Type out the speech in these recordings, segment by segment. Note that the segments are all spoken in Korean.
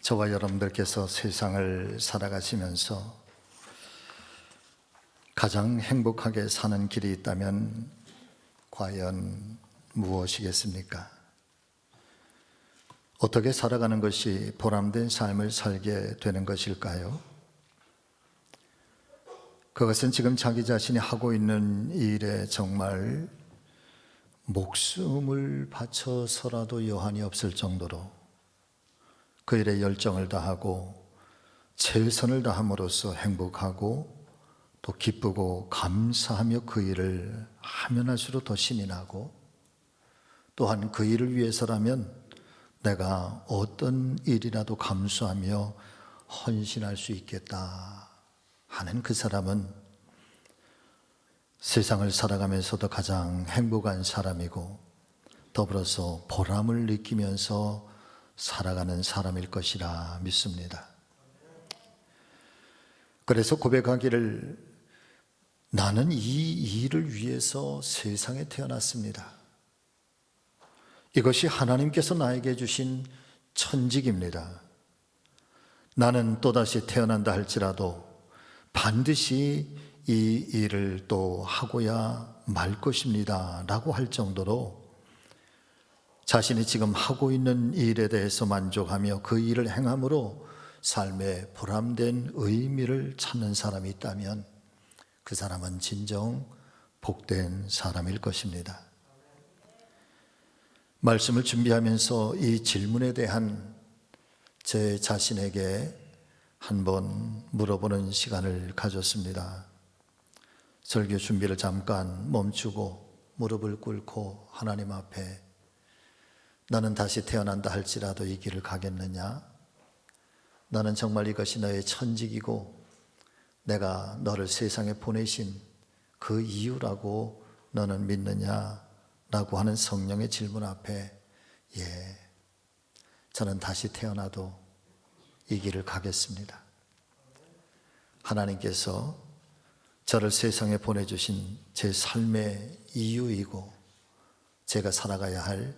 저와 여러분들께서 세상을 살아가시면서 가장 행복하게 사는 길이 있다면 과연 무엇이겠습니까? 어떻게 살아가는 것이 보람된 삶을 살게 되는 것일까요? 그것은 지금 자기 자신이 하고 있는 일에 정말 목숨을 바쳐서라도 여한이 없을 정도로 그 일에 열정을 다하고 최선을 다함으로써 행복하고 또 기쁘고 감사하며 그 일을 하면 할수록 더 신이 나고, 또한 그 일을 위해서라면 내가 어떤 일이라도 감수하며 헌신할 수 있겠다 하는 그 사람은 세상을 살아가면서도 가장 행복한 사람이고, 더불어서 보람을 느끼면서 살아가는 사람일 것이라 믿습니다. 그래서 고백하기를, 나는 이 일을 위해서 세상에 태어났습니다. 이것이 하나님께서 나에게 주신 천직입니다. 나는 또다시 태어난다 할지라도 반드시 이 일을 또 하고야 말 것입니다 라고 할 정도로 자신이 지금 하고 있는 일에 대해서 만족하며 그 일을 행함으로 삶의 보람된 의미를 찾는 사람이 있다면 그 사람은 진정 복된 사람일 것입니다. 말씀을 준비하면서 이 질문에 대한 제 자신에게 한번 물어보는 시간을 가졌습니다. 설교 준비를 잠깐 멈추고 무릎을 꿇고 하나님 앞에, 나는 다시 태어난다 할지라도 이 길을 가겠느냐? 나는 정말 이것이 너의 천직이고 내가 너를 세상에 보내신 그 이유라고 너는 믿느냐? 라고 하는 성령의 질문 앞에, 저는 다시 태어나도 이 길을 가겠습니다. 하나님께서 저를 세상에 보내주신 제 삶의 이유이고 제가 살아가야 할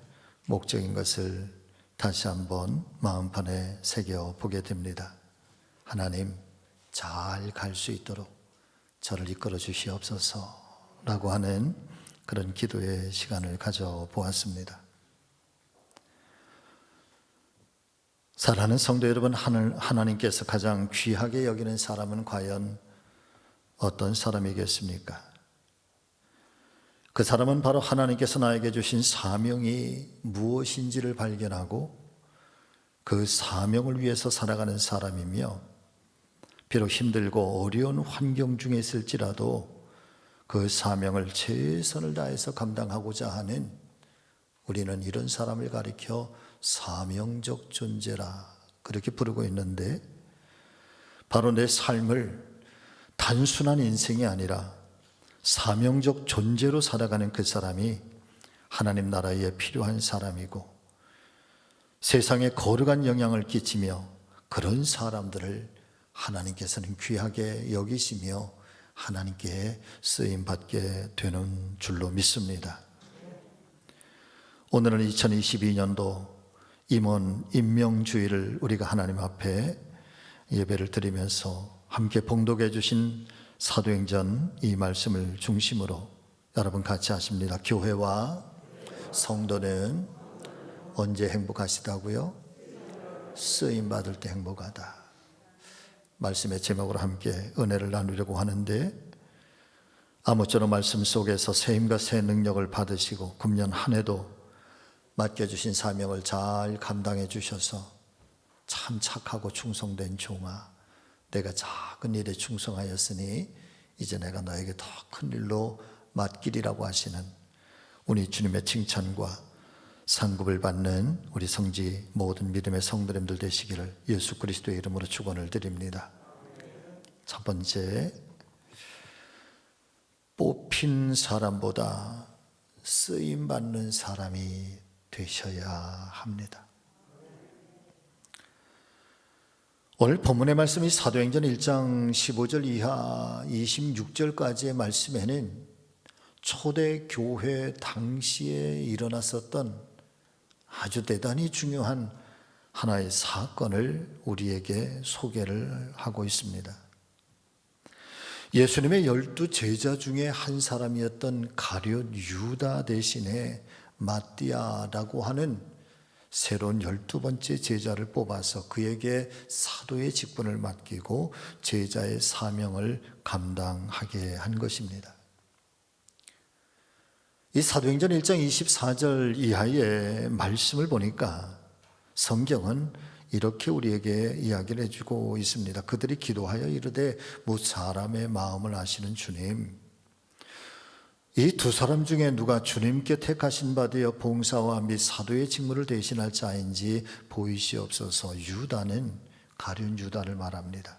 목적인 것을 다시 한번 마음판에 새겨보게 됩니다. 하나님, 잘 갈 수 있도록 저를 이끌어 주시옵소서 라고 하는 그런 기도의 시간을 가져보았습니다. 사랑하는 성도 여러분, 하나님께서 가장 귀하게 여기는 사람은 과연 어떤 사람이겠습니까? 그 사람은 바로 하나님께서 나에게 주신 사명이 무엇인지를 발견하고 그 사명을 위해서 살아가는 사람이며, 비록 힘들고 어려운 환경 중에 있을지라도 그 사명을 최선을 다해서 감당하고자 하는, 우리는 이런 사람을 가리켜 사명적 존재라 그렇게 부르고 있는데, 바로 내 삶을 단순한 인생이 아니라 사명적 존재로 살아가는 그 사람이 하나님 나라에 필요한 사람이고, 세상에 거룩한 영향을 끼치며 그런 사람들을 하나님께서는 귀하게 여기시며 하나님께 쓰임받게 되는 줄로 믿습니다. 오늘은 2022년도 임원 임명주일을 우리가 하나님 앞에 예배를 드리면서 함께 봉독해 주신 사도행전 이 말씀을 중심으로 여러분 같이 하십니다. 교회와 성도는 언제 행복하시다고요? 쓰임받을 때 행복하다. 말씀의 제목으로 함께 은혜를 나누려고 하는데, 아무쪼록 말씀 속에서 새 힘과 새 능력을 받으시고 금년 한 해도 맡겨주신 사명을 잘 감당해 주셔서 참 착하고 충성된 종아, 내가 작은 일에 충성하였으니 이제 내가 너에게 더 큰 일로 맡기리라고 하시는 우리 주님의 칭찬과 상급을 받는 우리 성지 모든 믿음의 성도님들 되시기를 예수 그리스도의 이름으로 축원을 드립니다. 첫 번째, 뽑힌 사람보다 쓰임받는 사람이 되셔야 합니다. 오늘 본문의 말씀이 사도행전 1장 15절 이하 26절까지의 말씀에는 초대 교회 당시에 일어났었던 아주 대단히 중요한 하나의 사건을 우리에게 소개를 하고 있습니다. 예수님의 12 제자 중에 한 사람이었던 가룟 유다 대신에 마띠아라고 하는 새로운 12번째 제자를 뽑아서 그에게 사도의 직분을 맡기고 제자의 사명을 감당하게 한 것입니다. 이 사도행전 1장 24절 이하의 말씀을 보니까 성경은 이렇게 우리에게 이야기를 해주고 있습니다. 그들이 기도하여 이르되 무 사람의 마음을 아시는 주님, 이 두 사람 중에 누가 주님께 택하신 바 되어 봉사와 및 사도의 직무를 대신할 자인지 보이시옵소서. 유다는 가룟 유다를 말합니다.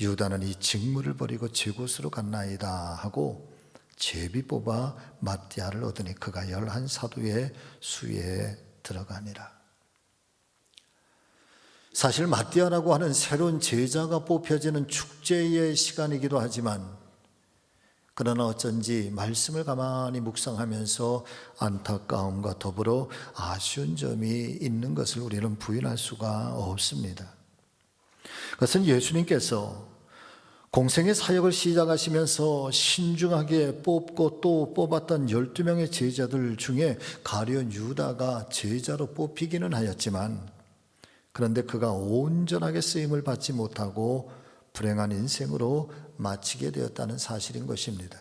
유다는 이 직무를 버리고 제 곳으로 갔나이다 하고 제비 뽑아 마띠아를 얻으니 그가 11사도의 수에 들어가니라. 사실 마띠아라고 하는 새로운 제자가 뽑혀지는 축제의 시간이기도 하지만, 그러나 어쩐지 말씀을 가만히 묵상하면서 안타까움과 더불어 아쉬운 점이 있는 것을 우리는 부인할 수가 없습니다. 그것은 예수님께서 공생의 사역을 시작하시면서 신중하게 뽑고 또 뽑았던 12명의 제자들 중에 가룟 유다가 제자로 뽑히기는 하였지만, 그런데 그가 온전하게 쓰임을 받지 못하고 불행한 인생으로 마치게 되었다는 사실인 것입니다.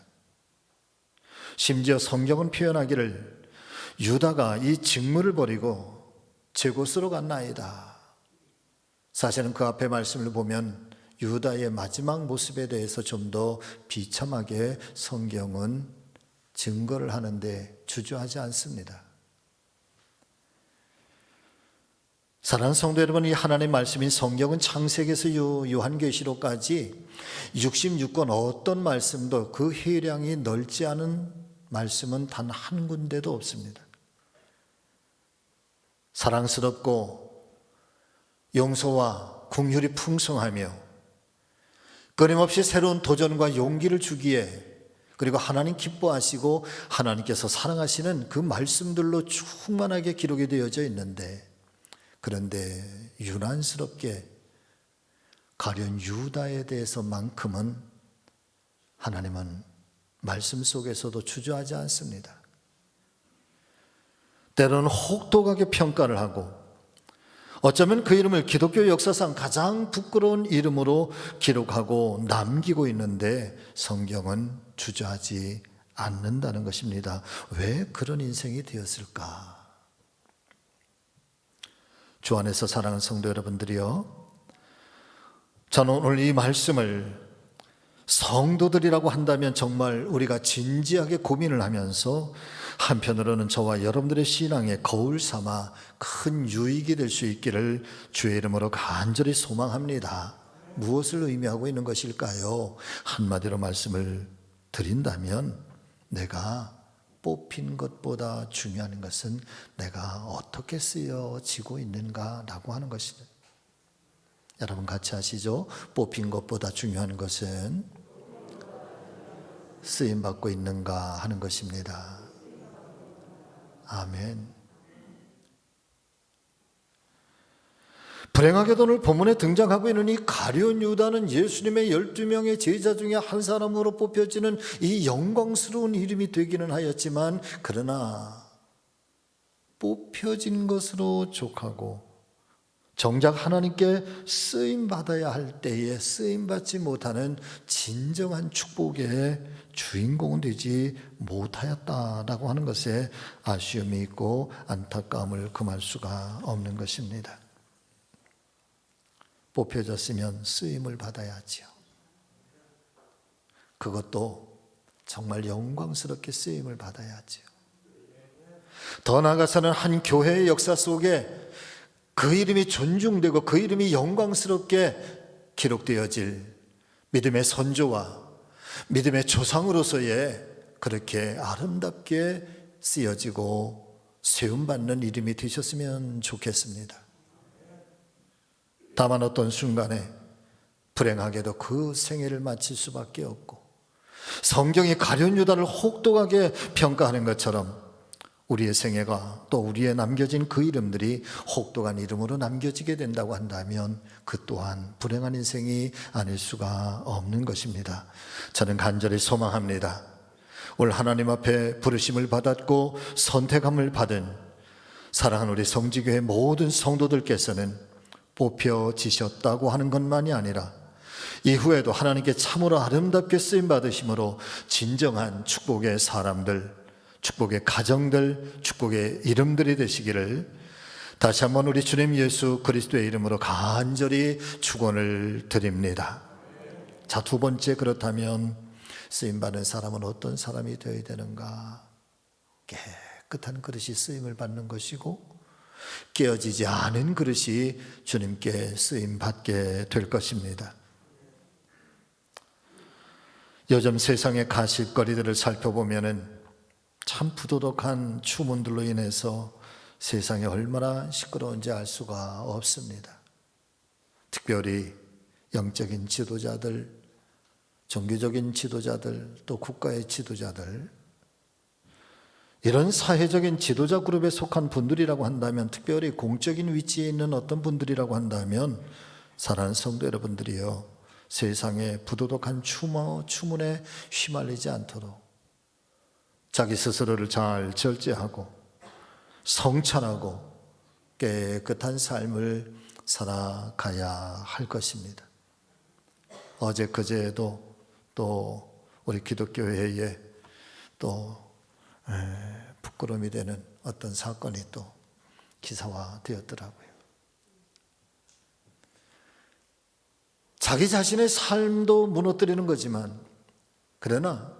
심지어 성경은 표현하기를 유다가 이 직무를 버리고 제 곳으로 갔나이다. 사실은 그 앞에 말씀을 보면 유다의 마지막 모습에 대해서 좀 더 비참하게 성경은 증거를 하는데 주저하지 않습니다. 사랑하는 성도 여러분, 이 하나님의 말씀인 성경은 창세기에서 요한계시록까지 66권 어떤 말씀도 그 해량이 넓지 않은 말씀은 단 한 군데도 없습니다. 사랑스럽고 용서와 긍휼이 풍성하며 끊임없이 새로운 도전과 용기를 주기에, 그리고 하나님 기뻐하시고 하나님께서 사랑하시는 그 말씀들로 충만하게 기록이 되어져 있는데, 그런데 유난스럽게 가룟 유다에 대해서만큼은 하나님은 말씀 속에서도 주저하지 않습니다. 때로는 혹독하게 평가를 하고, 어쩌면 그 이름을 기독교 역사상 가장 부끄러운 이름으로 기록하고 남기고 있는데 성경은 주저하지 않는다는 것입니다. 왜 그런 인생이 되었을까? 주 안에서 사랑하는 성도 여러분들이요, 저는 오늘 이 말씀을 성도들이라고 한다면 정말 우리가 진지하게 고민을 하면서 한편으로는 저와 여러분들의 신앙에 거울 삼아 큰 유익이 될 수 있기를 주의 이름으로 간절히 소망합니다. 무엇을 의미하고 있는 것일까요? 한마디로 말씀을 드린다면, 내가 뽑힌 것보다 중요한 것은 내가 어떻게 쓰여지고 있는가라고 하는 것이죠. 여러분 같이 하시죠. 뽑힌 것보다 중요한 것은 쓰임받고 있는가 하는 것입니다. 아멘. 불행하게도 오늘 본문에 등장하고 있는 이 가룟 유다는 예수님의 12명의 제자 중에 한 사람으로 뽑혀지는 이 영광스러운 이름이 되기는 하였지만, 그러나 뽑혀진 것으로 족하고 정작 하나님께 쓰임받아야 할 때에 쓰임받지 못하는 진정한 축복의 주인공은 되지 못하였다라고 하는 것에 아쉬움이 있고 안타까움을 금할 수가 없는 것입니다. 뽑혀졌으면 쓰임을 받아야지요. 그것도 정말 영광스럽게 쓰임을 받아야지요. 더 나아가서는 한 교회의 역사 속에 그 이름이 존중되고 그 이름이 영광스럽게 기록되어질 믿음의 선조와 믿음의 조상으로서의 그렇게 아름답게 쓰여지고 세움받는 이름이 되셨으면 좋겠습니다. 다만 어떤 순간에 불행하게도 그 생애를 마칠 수밖에 없고, 성경이 가룟 유다를 혹독하게 평가하는 것처럼 우리의 생애가 또 우리의 남겨진 그 이름들이 혹독한 이름으로 남겨지게 된다고 한다면 그 또한 불행한 인생이 아닐 수가 없는 것입니다. 저는 간절히 소망합니다. 올 하나님 앞에 부르심을 받았고 선택함을 받은 사랑하는 우리 성지교회 모든 성도들께서는 뽑혀지셨다고 하는 것만이 아니라 이후에도 하나님께 참으로 아름답게 쓰임받으심으로 진정한 축복의 사람들, 축복의 가정들, 축복의 이름들이 되시기를 다시 한번 우리 주님 예수 그리스도의 이름으로 간절히 축원을 드립니다. 자, 두 번째, 그렇다면 쓰임받은 사람은 어떤 사람이 되어야 되는가? 깨끗한 그릇이 쓰임을 받는 것이고 깨어지지 않은 그릇이 주님께 쓰임받게 될 것입니다. 요즘 세상의 가십거리들을 살펴보면 참 부도덕한 추문들로 인해서 세상이 얼마나 시끄러운지 알 수가 없습니다. 특별히 영적인 지도자들, 종교적인 지도자들, 또 국가의 지도자들, 이런 사회적인 지도자 그룹에 속한 분들이라고 한다면, 특별히 공적인 위치에 있는 어떤 분들이라고 한다면, 사랑하는 성도 여러분들이요, 세상의 부도덕한 추문에 휘말리지 않도록 자기 스스로를 잘 절제하고 성찬하고 깨끗한 삶을 살아가야 할 것입니다. 어제 그제에도 또 우리 기독교회에 또 부끄러움이 되는 어떤 사건이 또 기사화되었더라고요. 자기 자신의 삶도 무너뜨리는 거지만, 그러나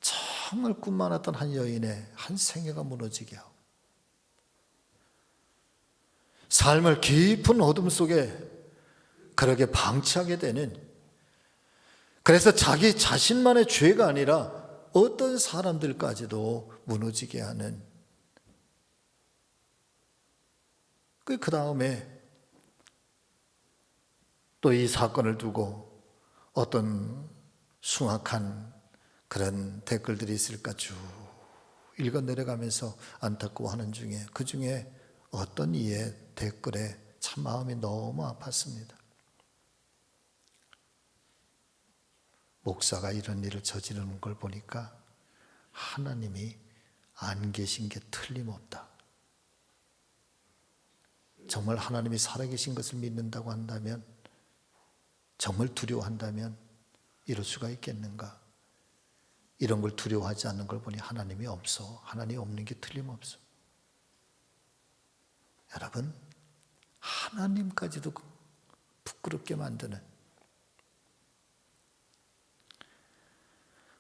정말 꿈 많았던 한 여인의 한 생애가 무너지게 하고 삶을 깊은 어둠 속에 그렇게 방치하게 되는, 그래서 자기 자신만의 죄가 아니라 어떤 사람들까지도 무너지게 하는, 그 다음에 또 이 사건을 두고 어떤 숭악한 그런 댓글들이 있을까 쭉 읽어 내려가면서 안타까워하는 중에, 그 중에 어떤 이의 댓글에 참 마음이 너무 아팠습니다. 목사가 이런 일을 저지르는 걸 보니까 하나님이 안 계신 게 틀림없다. 정말 하나님이 살아계신 것을 믿는다고 한다면, 정말 두려워한다면 이럴 수가 있겠는가? 이런 걸 두려워하지 않는 걸 보니 하나님이 없어. 하나님이 없는 게 틀림없어. 여러분, 하나님까지도 부끄럽게 만드는,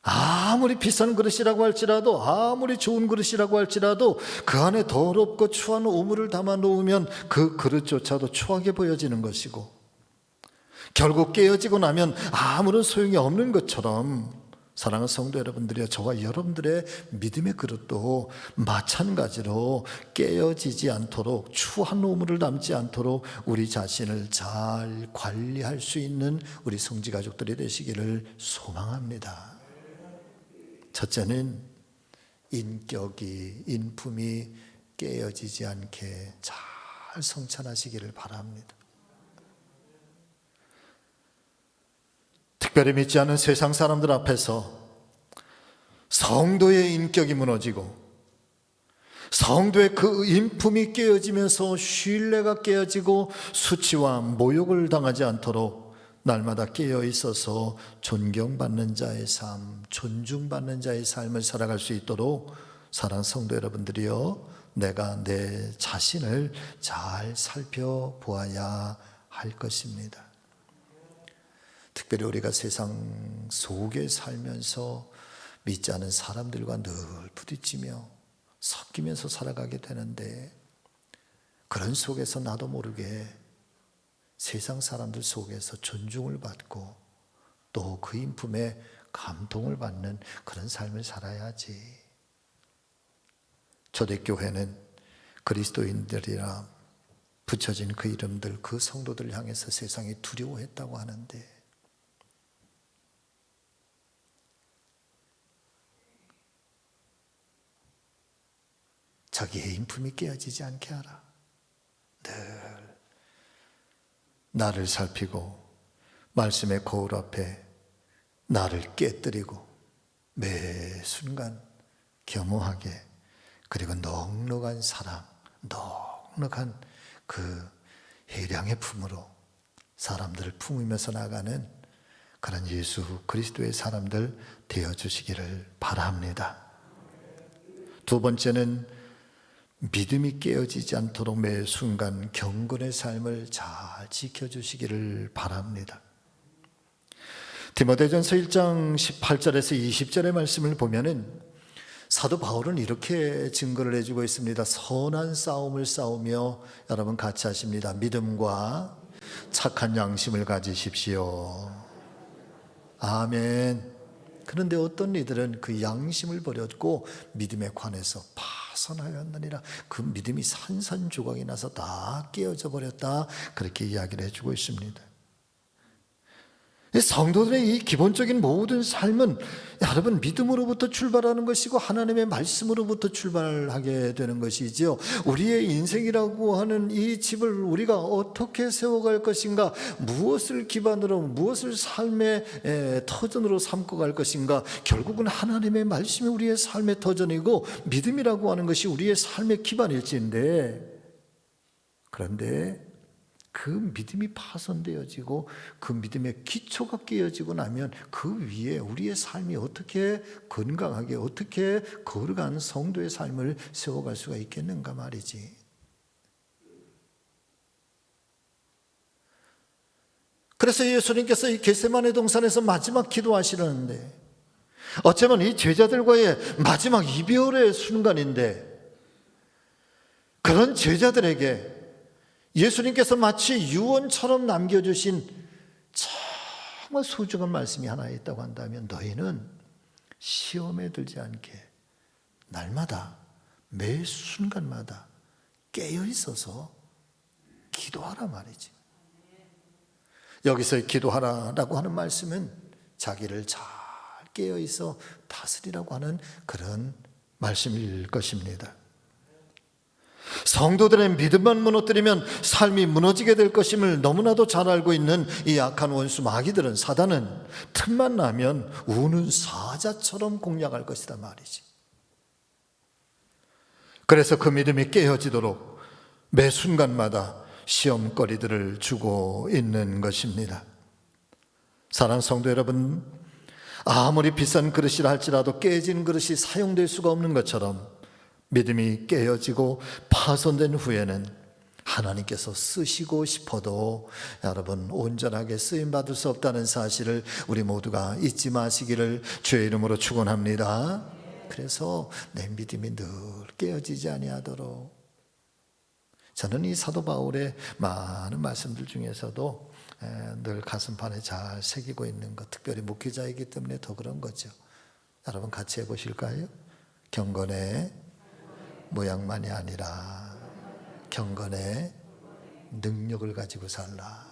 아무리 비싼 그릇이라고 할지라도, 아무리 좋은 그릇이라고 할지라도 그 안에 더럽고 추한 오물을 담아 놓으면 그 그릇조차도 추하게 보여지는 것이고, 결국 깨어지고 나면 아무런 소용이 없는 것처럼, 사랑하는 성도 여러분들이여, 저와 여러분들의 믿음의 그릇도 마찬가지로 깨어지지 않도록, 추한 오물을 담지 않도록 우리 자신을 잘 관리할 수 있는 우리 성지 가족들이 되시기를 소망합니다. 첫째는 인품이 깨어지지 않게 잘 성찬하시기를 바랍니다. 특별히 믿지 않는 세상 사람들 앞에서 성도의 인격이 무너지고 성도의 그 인품이 깨어지면서 신뢰가 깨어지고 수치와 모욕을 당하지 않도록 날마다 깨어 있어서 존경받는 자의 삶, 존중받는 자의 삶을 살아갈 수 있도록 사랑하는 성도 여러분들이요, 내가 내 자신을 잘 살펴보아야 할 것입니다. 특별히 우리가 세상 속에 살면서 믿지 않은 사람들과 늘 부딪히며 섞이면서 살아가게 되는데, 그런 속에서 나도 모르게 세상 사람들 속에서 존중을 받고 또 그 인품에 감동을 받는 그런 삶을 살아야지. 초대교회는 그리스도인들이라 붙여진 그 이름들, 그 성도들을 향해서 세상이 두려워했다고 하는데, 자기의 인품이 깨어지지 않게 하라. 늘 나를 살피고 말씀의 거울 앞에 나를 깨뜨리고 매 순간 겸허하게, 그리고 넉넉한 사랑, 넉넉한 그 해량의 품으로 사람들을 품으면서 나가는 그런 예수 그리스도의 사람들 되어주시기를 바랍니다. 두 번째는 믿음이 깨어지지 않도록 매 순간 경건의 삶을 잘 지켜주시기를 바랍니다. 디모데전서 1장 18절에서 20절의 말씀을 보면은 사도 바울은 이렇게 증거를 해주고 있습니다. 선한 싸움을 싸우며, 여러분 같이 하십니다. 믿음과 착한 양심을 가지십시오. 아멘. 그런데 어떤 이들은 그 양심을 버렸고 믿음에 관해서 파선하였느니라. 그 믿음이 산산조각이 나서 다 깨어져 버렸다. 그렇게 이야기를 해주고 있습니다. 성도들의 이 기본적인 모든 삶은 여러분 믿음으로부터 출발하는 것이고 하나님의 말씀으로부터 출발하게 되는 것이지요. 우리의 인생이라고 하는 이 집을 우리가 어떻게 세워갈 것인가, 무엇을 기반으로, 무엇을 삶의 터전으로 삼고 갈 것인가, 결국은 하나님의 말씀이 우리의 삶의 터전이고 믿음이라고 하는 것이 우리의 삶의 기반일지인데, 그런데 그 믿음이 파손되어지고 그 믿음의 기초가 깨어지고 나면 그 위에 우리의 삶이 어떻게 건강하게, 어떻게 거룩한 성도의 삶을 세워갈 수가 있겠는가 말이지. 그래서 예수님께서 이 겟세마네 동산에서 마지막 기도하시려는데, 어쩌면 이 제자들과의 마지막 이별의 순간인데, 그런 제자들에게 예수님께서 마치 유언처럼 남겨주신 정말 소중한 말씀이 하나 있다고 한다면, 너희는 시험에 들지 않게 날마다 매 순간마다 깨어 있어서 기도하라 말이지. 여기서 기도하라라고 하는 말씀은 자기를 잘 깨어 있어 다스리라고 하는 그런 말씀일 것입니다. 성도들의 믿음만 무너뜨리면 삶이 무너지게 될 것임을 너무나도 잘 알고 있는 이 악한 원수 마귀들은, 사단은 틈만 나면 우는 사자처럼 공략할 것이다 말이지. 그래서 그 믿음이 깨어지도록 매 순간마다 시험거리들을 주고 있는 것입니다. 사랑하는 성도 여러분, 아무리 비싼 그릇이라 할지라도 깨진 그릇이 사용될 수가 없는 것처럼 믿음이 깨어지고 파손된 후에는 하나님께서 쓰시고 싶어도 여러분 온전하게 쓰임받을 수 없다는 사실을 우리 모두가 잊지 마시기를 주의 이름으로 축원합니다. 그래서 내 믿음이 늘 깨어지지 아니하도록, 저는 이 사도 바울의 많은 말씀들 중에서도 늘 가슴판에 잘 새기고 있는 것, 특별히 목회자이기 때문에 더 그런 거죠. 여러분 같이 해보실까요? 경건의 모양만이 아니라 경건의 능력을 가지고 살라.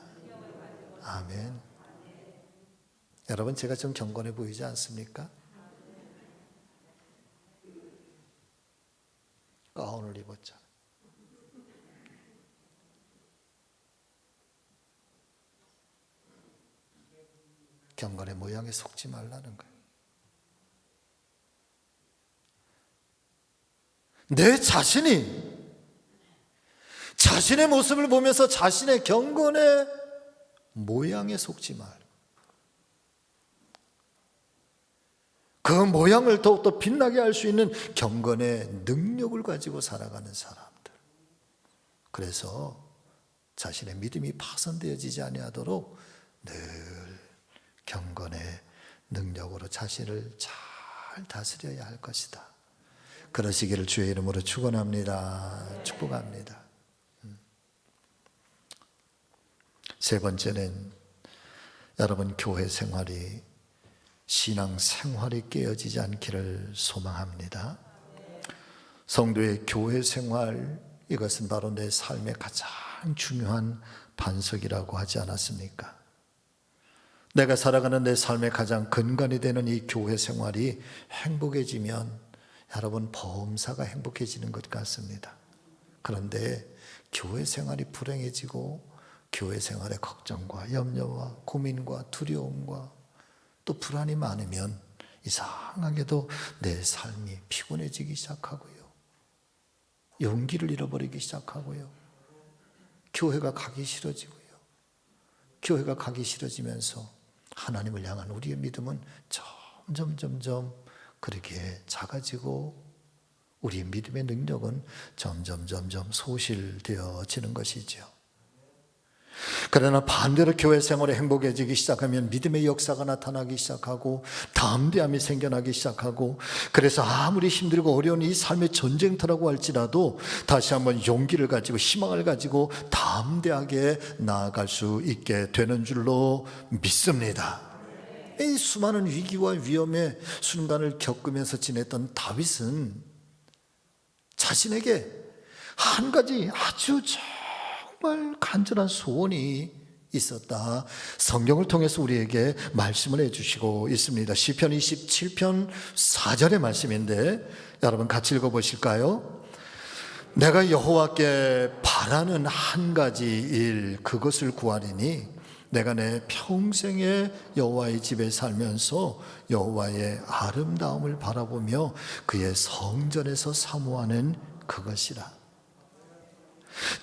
아멘. 여러분, 제가 좀 경건해 보이지 않습니까? 가운을 입었잖아. 경건의 모양에 속지 말라는 거예요. 내 자신의 모습을 보면서 자신의 경건의 모양에 속지 말. 그 모양을 더욱더 빛나게 할 수 있는 경건의 능력을 가지고 살아가는 사람들. 그래서 자신의 믿음이 파손되어지지 아니하도록 늘 경건의 능력으로 자신을 잘 다스려야 할 것이다. 그러시기를 주의 이름으로 축원합니다. 축복합니다. 세 번째는 여러분 교회 생활이, 신앙 생활이 깨어지지 않기를 소망합니다. 성도의 교회 생활, 이것은 바로 내 삶의 가장 중요한 반석이라고 하지 않았습니까? 내가 살아가는 내 삶의 가장 근간이 되는 이 교회 생활이 행복해지면 여러분, 보험사가 행복해지는 것 같습니다. 그런데 교회 생활이 불행해지고 교회 생활에 걱정과 염려와 고민과 두려움과 또 불안이 많으면 이상하게도 내 삶이 피곤해지기 시작하고요, 용기를 잃어버리기 시작하고요, 교회가 가기 싫어지고요, 교회가 가기 싫어지면서 하나님을 향한 우리의 믿음은 점점 그렇게 작아지고 우리의 믿음의 능력은 점점 소실되어지는 것이죠. 그러나 반대로 교회 생활에 행복해지기 시작하면 믿음의 역사가 나타나기 시작하고 담대함이 생겨나기 시작하고, 그래서 아무리 힘들고 어려운 이 삶의 전쟁터라고 할지라도 다시 한번 용기를 가지고 희망을 가지고 담대하게 나아갈 수 있게 되는 줄로 믿습니다. 이 수많은 위기와 위험의 순간을 겪으면서 지냈던 다윗은 자신에게 한 가지 아주 정말 간절한 소원이 있었다. 성경을 통해서 우리에게 말씀을 해주시고 있습니다. 시편 27편 4절의 말씀인데 여러분 같이 읽어보실까요? 내가 여호와께 바라는 한 가지 일, 그것을 구하리니 내가 내 평생에 여호와의 집에 살면서 여호와의 아름다움을 바라보며 그의 성전에서 사모하는 그것이라.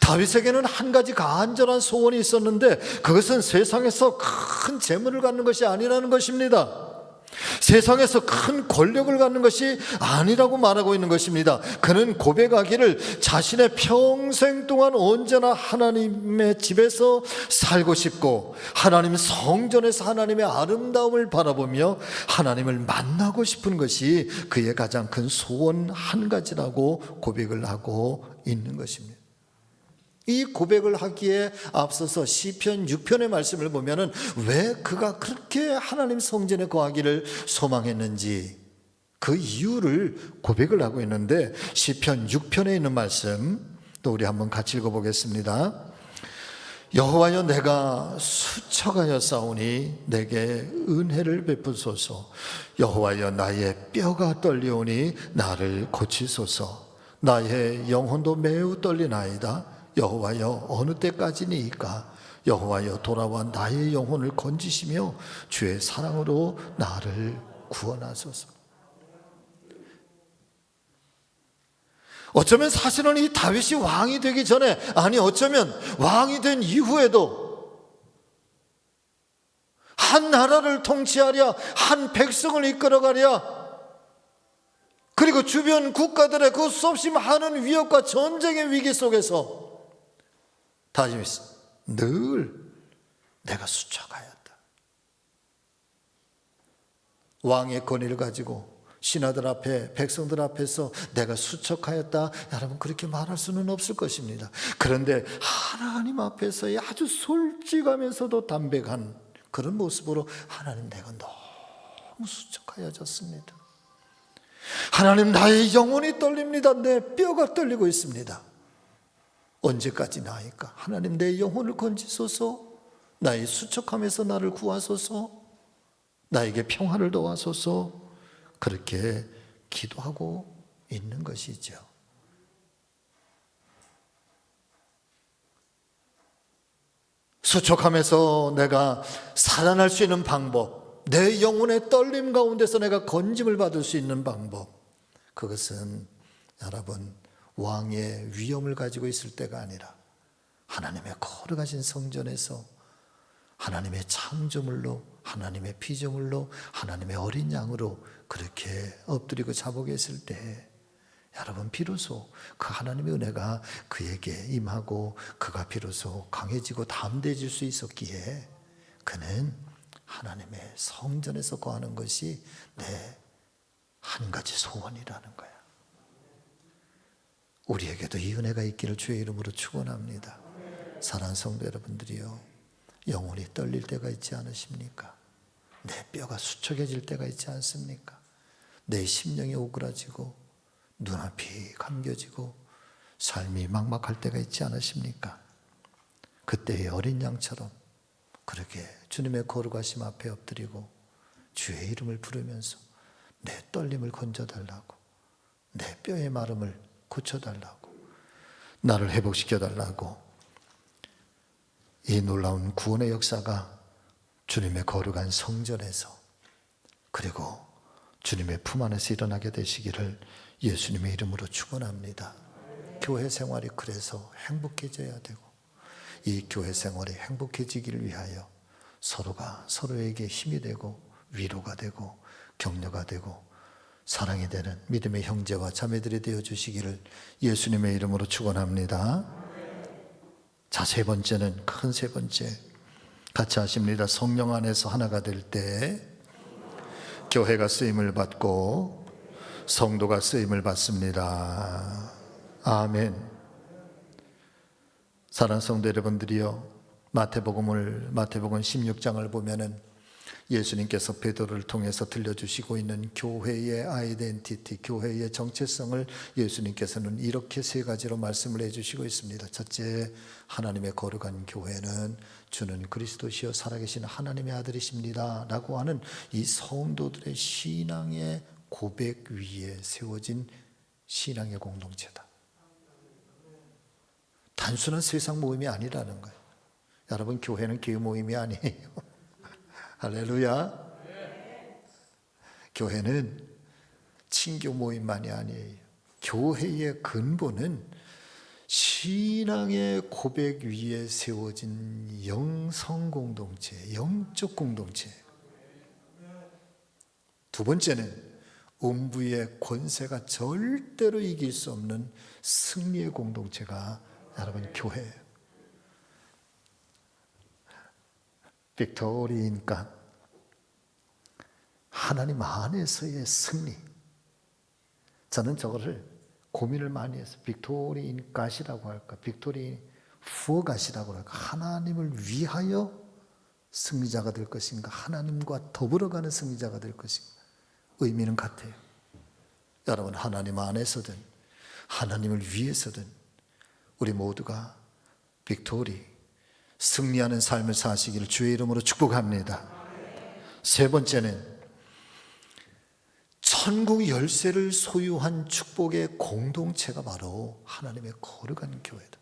다윗에게는 한 가지 간절한 소원이 있었는데 그것은 세상에서 큰 재물을 갖는 것이 아니라는 것입니다. 세상에서 큰 권력을 갖는 것이 아니라고 말하고 있는 것입니다. 그는 고백하기를 자신의 평생 동안 언제나 하나님의 집에서 살고 싶고 하나님 성전에서 하나님의 아름다움을 바라보며 하나님을 만나고 싶은 것이 그의 가장 큰 소원 한 가지라고 고백을 하고 있는 것입니다. 이 고백을 하기에 앞서서 시편 6편의 말씀을 보면은 왜 그가 그렇게 하나님 성전에 거하기를 소망했는지 그 이유를 고백을 하고 있는데, 시편 6편에 있는 말씀 또 우리 한번 같이 읽어보겠습니다. 여호와여, 내가 수척하여 싸우니 내게 은혜를 베푸소서. 여호와여, 나의 뼈가 떨리오니 나를 고치소서. 나의 영혼도 매우 떨리나이다. 여호와여, 어느 때까지니이까? 여호와여, 돌아와 나의 영혼을 건지시며 주의 사랑으로 나를 구원하소서. 어쩌면 사실은 이 다윗이 왕이 되기 전에, 아니 어쩌면 왕이 된 이후에도 한 나라를 통치하랴, 한 백성을 이끌어가랴, 그리고 주변 국가들의 그 수없이 많은 위협과 전쟁의 위기 속에서 다윗은 늘 내가 수척하였다. 왕의 권위를 가지고 신하들 앞에, 백성들 앞에서 내가 수척하였다, 여러분 그렇게 말할 수는 없을 것입니다. 그런데 하나님 앞에서의 아주 솔직하면서도 담백한 그런 모습으로 하나님, 내가 너무 수척하여졌습니다. 하나님, 나의 영혼이 떨립니다. 내 뼈가 떨리고 있습니다. 언제까지 나이까? 하나님, 내 영혼을 건지소서. 나의 수척함에서 나를 구하소서. 나에게 평화를 도와소서. 그렇게 기도하고 있는 것이죠. 수척함에서 내가 살아날 수 있는 방법, 내 영혼의 떨림 가운데서 내가 건짐을 받을 수 있는 방법, 그것은 여러분 왕의 위엄을 가지고 있을 때가 아니라 하나님의 거룩하신 성전에서 하나님의 창조물로, 하나님의 피조물로, 하나님의 어린 양으로 그렇게 엎드리고 자복에 있을 때 여러분 비로소 그 하나님의 은혜가 그에게 임하고 그가 비로소 강해지고 담대해질 수 있었기에 그는 하나님의 성전에서 거하는 것이 내 한 가지 소원이라는 거야. 우리에게도 이 은혜가 있기를 주의 이름으로 축원합니다. 사랑하는 성도 여러분들이요, 영혼이 떨릴 때가 있지 않으십니까? 내 뼈가 수척해질 때가 있지 않습니까? 내 심령이 오그라지고 눈앞이 감겨지고 삶이 막막할 때가 있지 않으십니까? 그때의 어린 양처럼 그렇게 주님의 거룩하심 앞에 엎드리고 주의 이름을 부르면서 내 떨림을 건져달라고, 내 뼈의 마름을 고쳐달라고, 나를 회복시켜달라고. 이 놀라운 구원의 역사가 주님의 거룩한 성전에서, 그리고 주님의 품 안에서 일어나게 되시기를 예수님의 이름으로 축원합니다. 교회 생활이 그래서 행복해져야 되고, 이 교회 생활이 행복해지기를 위하여 서로가 서로에게 힘이 되고 위로가 되고 격려가 되고 사랑이 되는 믿음의 형제와 자매들이 되어 주시기를 예수님의 이름으로 축원합니다. 자, 세 번째는, 큰 세 번째, 같이 하십니다. 성령 안에서 하나가 될 때 교회가 쓰임을 받고 성도가 쓰임을 받습니다. 아멘. 사랑하는 성도 여러분들이요, 마태복음 16장을 보면은 예수님께서 베드로를 통해서 들려주시고 있는 교회의 아이덴티티, 교회의 정체성을 예수님께서는 이렇게 세 가지로 말씀을 해주시고 있습니다. 첫째, 하나님의 거룩한 교회는 주는 그리스도시요 살아계신 하나님의 아들이십니다 라고 하는 이 성도들의 신앙의 고백 위에 세워진 신앙의 공동체다. 단순한 세상 모임이 아니라는 거예요. 여러분, 교회는 교회 모임이 아니에요. 할렐루야. 교회는 친교 모임만이 아니에요. 교회의 근본은 신앙의 고백 위에 세워진 영성 공동체, 영적 공동체. 두 번째는 음부의 권세가 절대로 이길 수 없는 승리의 공동체가 여러분 교회예요. 빅토리인가, 하나님 안에서의 승리. 저는 저거를 고민을 많이 했어요. 빅토리인 갓이라고 할까, 빅토리 푸어 갓이라고 할까, 하나님을 위하여 승리자가 될 것인가, 하나님과 더불어가는 승리자가 될 것인가. 의미는 같아요. 여러분, 하나님 안에서든 하나님을 위해서든 우리 모두가 빅토리, 승리하는 삶을 사시기를 주의 이름으로 축복합니다. 세 번째는 천국 열쇠를 소유한 축복의 공동체가 바로 하나님의 거룩한 교회다.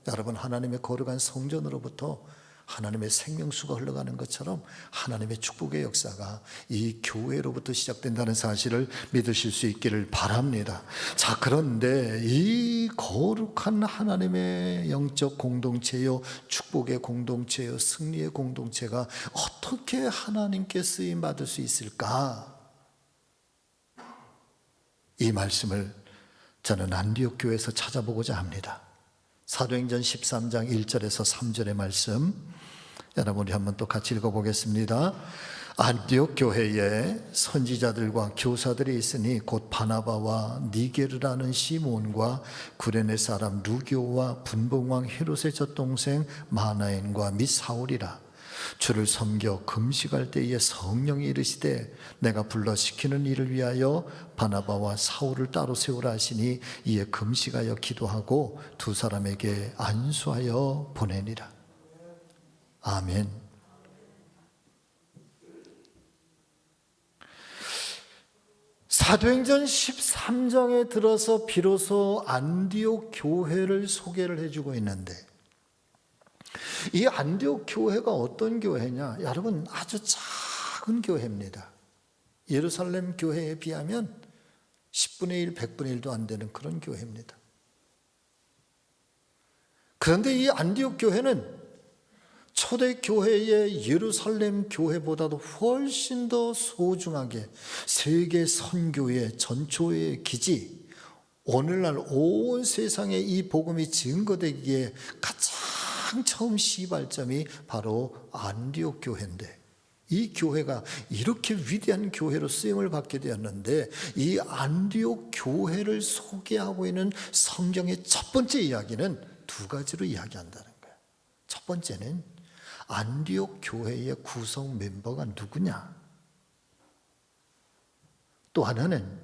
여러분, 하나님의 거룩한 성전으로부터 하나님의 생명수가 흘러가는 것처럼 하나님의 축복의 역사가 이 교회로부터 시작된다는 사실을 믿으실 수 있기를 바랍니다. 자, 그런데 이 거룩한 하나님의 영적 공동체요, 축복의 공동체요, 승리의 공동체가 어떻게 하나님께 쓰임 받을 수 있을까? 이 말씀을 저는 안디옥 교회에서 찾아보고자 합니다. 사도행전 13장 1절에서 3절의 말씀, 여러분이 한번 또 같이 읽어보겠습니다. 안디옥 교회에 선지자들과 교사들이 있으니 곧 바나바와 니게르라는 시몬과 구레네 사람 루교와 분봉왕 헤롯의 젖동생 마나엔과 및 사울이라. 주를 섬겨 금식할 때에 성령이 이르시되 내가 불러 시키는 일을 위하여 바나바와 사울을 따로 세우라 하시니 이에 금식하여 기도하고 두 사람에게 안수하여 보내니라. 아멘. 사도행전 13장에 들어서 비로소 안디옥 교회를 소개를 해주고 있는데, 이 안디옥 교회가 어떤 교회냐? 여러분, 아주 작은 교회입니다. 예루살렘 교회에 비하면 10분의 1, 100분의 1도 안 되는 그런 교회입니다. 그런데 이 안디옥 교회는 초대교회의 예루살렘 교회보다도 훨씬 더 소중하게 세계 선교의 전초의 기지, 오늘날 온 세상에 이 복음이 증거되기에 가장 처음 시발점이 바로 안디옥 교회인데, 이 교회가 이렇게 위대한 교회로 쓰임을 받게 되었는데, 이 안디옥 교회를 소개하고 있는 성경의 첫 번째 이야기는 두 가지로 이야기한다는 거예요. 첫 번째는 안디옥 교회의 구성 멤버가 누구냐? 또 하나는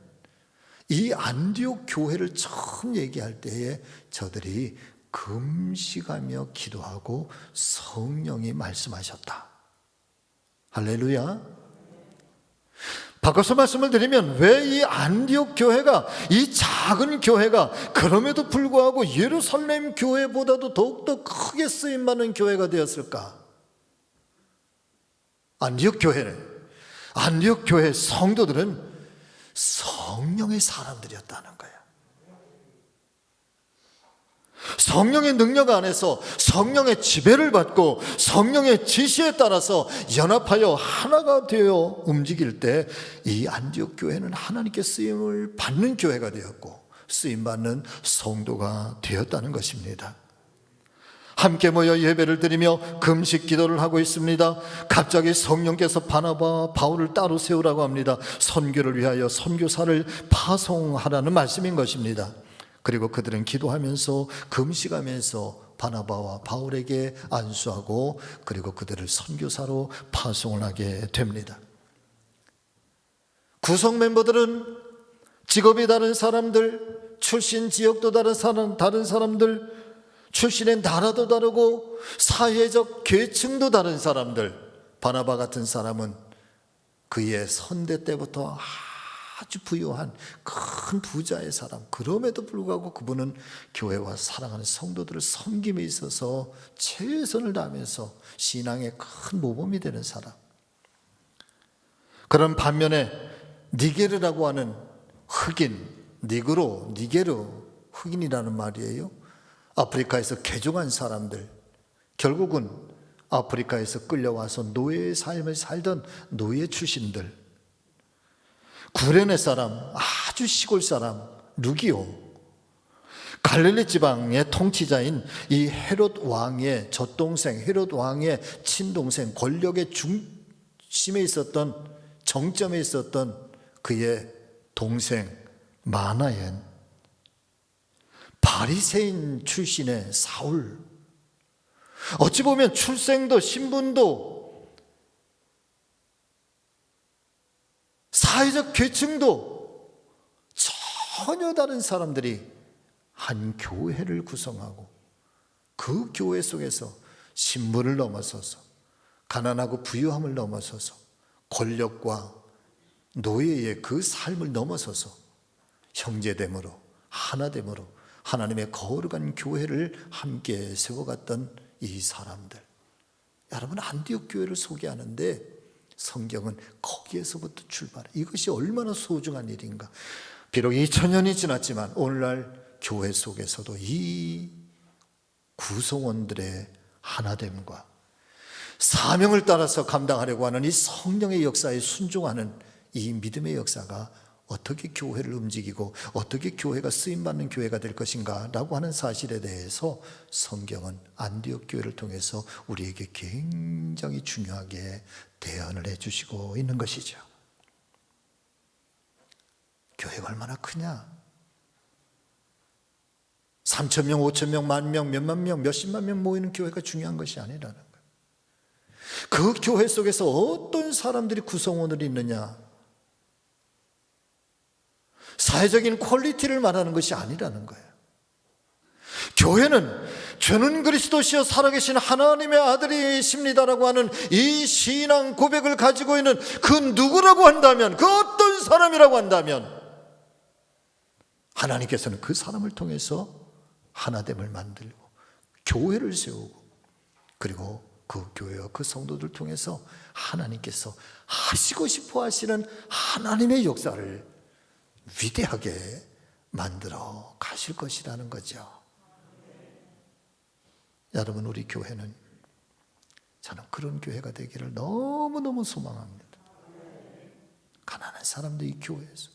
이 안디옥 교회를 처음 얘기할 때에 저들이 금식하며 기도하고 성령이 말씀하셨다. 할렐루야. 바꿔서 말씀을 드리면 왜 이 안디옥 교회가, 이 작은 교회가 그럼에도 불구하고 예루살렘 교회보다도 더욱더 크게 쓰임받는 교회가 되었을까? 안디옥 교회 성도들은 성령의 사람들이었다는 거예요. 성령의 능력 안에서 성령의 지배를 받고 성령의 지시에 따라서 연합하여 하나가 되어 움직일 때 이 안디옥 교회는 하나님께 쓰임을 받는 교회가 되었고 쓰임받는 성도가 되었다는 것입니다. 함께 모여 예배를 드리며 금식 기도를 하고 있습니다. 갑자기 성령께서 바나바와 바울을 따로 세우라고 합니다. 선교를 위하여 선교사를 파송하라는 말씀인 것입니다. 그리고 그들은 기도하면서 금식하면서 바나바와 바울에게 안수하고 그리고 그들을 선교사로 파송을 하게 됩니다. 구성 멤버들은 직업이 다른 사람들, 출신 지역도 다른 사람들, 출신의 나라도 다르고 사회적 계층도 다른 사람들. 바나바 같은 사람은 그의 선대 때부터 아주 부유한 큰 부자의 사람, 그럼에도 불구하고 그분은 교회와 사랑하는 성도들을 섬김에 있어서 최선을 다하면서 신앙의 큰 모범이 되는 사람. 그런 반면에 니게르라고 하는 흑인, 니게르, 흑인이라는 말이에요. 아프리카에서 개종한 사람들, 결국은 아프리카에서 끌려와서 노예의 삶을 살던 노예 출신들, 구레네 사람, 아주 시골 사람 루기오, 갈릴리 지방의 통치자인 이 헤롯 왕의 젖동생, 헤롯 왕의 친동생, 권력의 중심에 있었던, 정점에 있었던 그의 동생 마나엔, 바리새인 출신의 사울, 어찌 보면 출생도 신분도 사회적 계층도 전혀 다른 사람들이 한 교회를 구성하고 그 교회 속에서 신분을 넘어서서 가난하고 부유함을 넘어서서 권력과 노예의 그 삶을 넘어서서 형제됨으로 하나됨으로 하나님의 거룩한 교회를 함께 세워갔던 이 사람들. 여러분, 안디옥 교회를 소개하는데 성경은 거기에서부터 출발해. 이것이 얼마나 소중한 일인가. 비록 2000년이 지났지만 오늘날 교회 속에서도 이 구성원들의 하나됨과 사명을 따라서 감당하려고 하는 이 성령의 역사에 순종하는 이 믿음의 역사가 어떻게 교회를 움직이고 어떻게 교회가 쓰임받는 교회가 될 것인가 라고 하는 사실에 대해서 성경은 안디옥 교회를 통해서 우리에게 굉장히 중요하게 대언을 해주시고 있는 것이죠. 교회가 얼마나 크냐? 3,000명, 5,000명, 10,000명, 몇만 명, 몇십만 명 모이는 교회가 중요한 것이 아니라는 거예요. 그 교회 속에서 어떤 사람들이 구성원으로 있느냐, 사회적인 퀄리티를 말하는 것이 아니라는 거예요. 교회는 주는 그리스도시여 살아계신 하나님의 아들이십니다라고 하는 이 신앙 고백을 가지고 있는 그 누구라고 한다면, 그 어떤 사람이라고 한다면 하나님께서는 그 사람을 통해서 하나됨을 만들고 교회를 세우고 그리고 그 교회와 그 성도들 통해서 하나님께서 하시고 싶어 하시는 하나님의 역사를 위대하게 만들어 가실 것이라는 거죠. 여러분, 우리 교회는, 저는 그런 교회가 되기를 너무너무 소망합니다. 가난한 사람도 이 교회에서,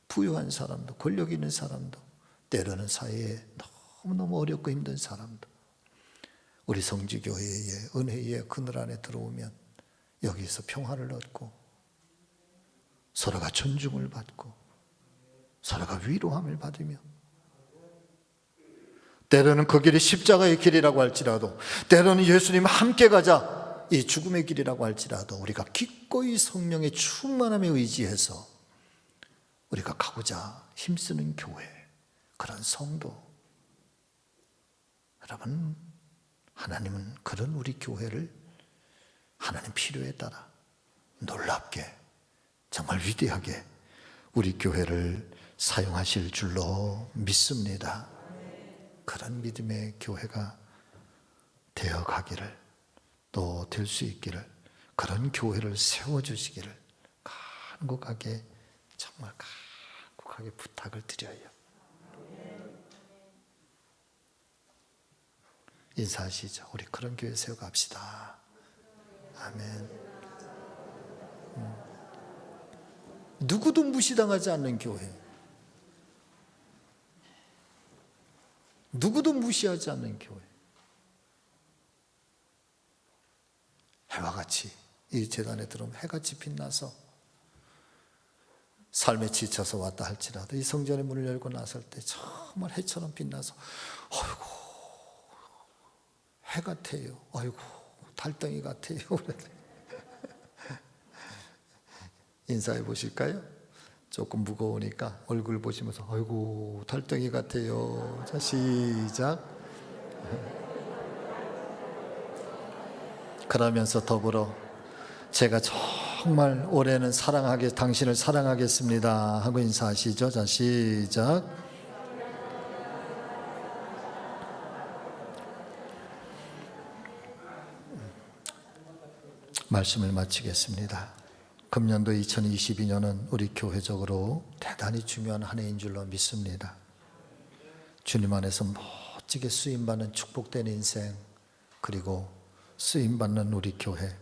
부유한 사람도, 권력 있는 사람도, 때로는 사회에 너무너무 어렵고 힘든 사람도 우리 성지교회의 은혜의 그늘 안에 들어오면 여기서 평화를 얻고 서로가 존중을 받고 서로가 위로함을 받으며, 때로는 그 길이 십자가의 길이라고 할지라도, 때로는 예수님 함께 가자 이 죽음의 길이라고 할지라도 우리가 기꺼이 성령의 충만함에 의지해서 우리가 가고자 힘쓰는 교회, 그런 성도. 여러분, 하나님은 그런 우리 교회를 하나님 필요에 따라 놀랍게 정말 위대하게 우리 교회를 사용하실 줄로 믿습니다. 그런 믿음의 교회가 되어가기를, 또 될 수 있기를, 그런 교회를 세워주시기를 간곡하게, 정말 간곡하게 부탁을 드려요. 인사하시죠. 우리 그런 교회 세워갑시다. 아멘. 누구도 무시당하지 않는 교회, 누구도 무시하지 않는 교회, 해와 같이 이 재단에 들어오면 해같이 빛나서 삶에 지쳐서 왔다 할지라도 이 성전의 문을 열고 나설 때 정말 해처럼 빛나서 아이고 해 같아요, 아이고 달덩이 같아요. 인사해 보실까요? 조금 무거우니까 얼굴 보시면서 아이고 달덩이 같아요. 자, 시작. 그러면서 더불어 제가 정말 올해는 당신을 사랑하겠습니다 하고 인사하시죠. 자, 시작. 말씀을 마치겠습니다. 금년도 2022년은 우리 교회적으로 대단히 중요한 한 해인 줄로 믿습니다. 주님 안에서 멋지게 쓰임받는 축복된 인생, 그리고 쓰임받는 우리 교회,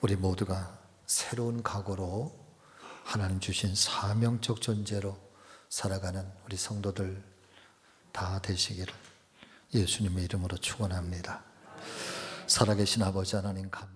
우리 모두가 새로운 각오로 하나님 주신 사명적 존재로 살아가는 우리 성도들 다 되시기를 예수님의 이름으로 축원합니다. 살아계신 아버지 하나님 감사.